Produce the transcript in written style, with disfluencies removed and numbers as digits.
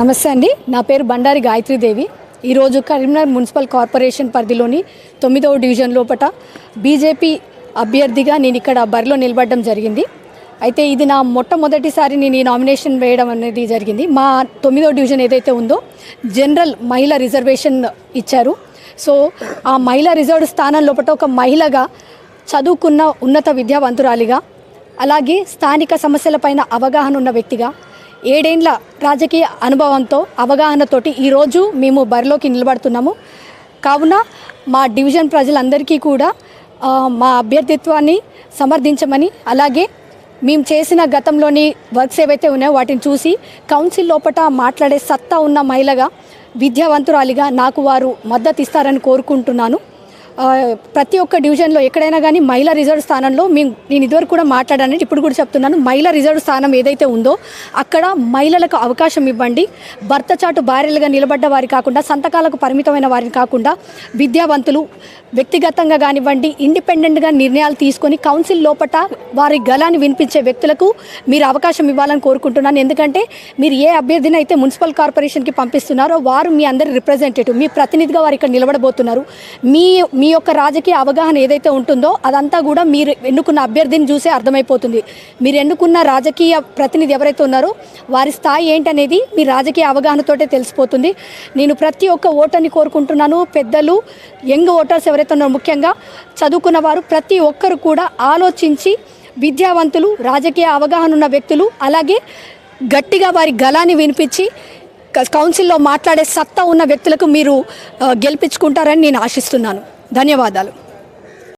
నమస్తే అండి, నా పేరు బండారి గాయత్రీదేవి. ఈరోజు కరీంనగర్ మున్సిపల్ కార్పొరేషన్ పరిధిలోని 9వ డివిజన్ లోపల బీజేపీ అభ్యర్థిగా నేను ఇక్కడ బరిలో నిలబడడం జరిగింది. అయితే ఇది నా మొట్టమొదటిసారి నేను ఈ నామినేషన్ వేయడం అనేది జరిగింది. మా 9వ డివిజన్ ఏదైతే ఉందో జనరల్ మహిళా రిజర్వేషన్ ఇచ్చారు. సో ఆ మహిళా రిజర్వ్డ్ స్థానం లోపల ఒక మహిళగా చదువుకున్న ఉన్నత విద్యావంతురాలిగా, అలాగే స్థానిక సమస్యలపైన అవగాహన ఉన్న వ్యక్తిగా, 7 ఏళ్ల రాజకీయ అనుభవంతో అవగాహనతోటి ఈరోజు మేము బరిలోకి నిలబడుతున్నాము. కావున మా డివిజన్ ప్రజలందరికీ కూడా మా అభ్యర్థిత్వాన్ని సమర్థించమని, అలాగే మేము చేసిన గతంలోని వర్క్స్ ఏవైతే ఉన్నాయో వాటిని చూసి కౌన్సిల్ లోపల మాట్లాడే సత్తా ఉన్న మహిళగా, విద్యావంతురాలిగా నాకు వారు మద్దతు ఇస్తారని కోరుకుంటున్నాను. ప్రతి ఒక్క డివిజన్లో ఎక్కడైనా కానీ మహిళా రిజర్వ్ స్థానంలో నేను ఇదివరకు కూడా మాట్లాడాను, ఇప్పుడు కూడా చెప్తున్నాను. మహిళా రిజర్వ్ స్థానం ఏదైతే ఉందో అక్కడ మహిళలకు అవకాశం ఇవ్వండి. భర్త చాటు భార్యలుగా నిలబడ్డ వారి కాకుండా, సంతకాలకు పరిమితమైన వారిని కాకుండా, విద్యావంతులు వ్యక్తిగతంగా కానివ్వండి, ఇండిపెండెంట్గా నిర్ణయాలు తీసుకొని కౌన్సిల్ లోపల వారి గలాన్ని వినిపించే వ్యక్తులకు మీరు అవకాశం ఇవ్వాలని కోరుకుంటున్నాను. ఎందుకంటే మీరు ఏ అభ్యర్థిని అయితే మున్సిపల్ కార్పొరేషన్కి పంపిస్తున్నారో వారు మీ అందరి రిప్రజెంటేటివ్, మీ ప్రతినిధిగా వారు ఇక్కడ నిలబడబోతున్నారు. మీ యొక్క రాజకీయ అవగాహన ఏదైతే ఉంటుందో అదంతా కూడా మీరు ఎన్నుకున్న అభ్యర్థిని చూసే అర్థమైపోతుంది. మీరు ఎన్నుకున్న రాజకీయ ప్రతినిధి ఎవరైతే ఉన్నారో వారి స్థాయి ఏంటనేది మీ రాజకీయ అవగాహనతోటే తెలిసిపోతుంది. నేను ప్రతి ఒక్క ఓటర్ని కోరుకుంటున్నాను. పెద్దలు, యంగ్ ఓటర్స్ ఎవరైతే ఉన్నారో, ముఖ్యంగా చదువుకున్న వారు ప్రతి ఒక్కరు కూడా ఆలోచించి, విద్యావంతులు, రాజకీయ అవగాహన ఉన్న వ్యక్తులు, అలాగే గట్టిగా వారి గలాన్ని వినిపించి కౌన్సిల్లో మాట్లాడే సత్తా ఉన్న వ్యక్తులకు మీరు గెలిపించుకుంటారని నేను ఆశిస్తున్నాను. ధన్యవాదాలు.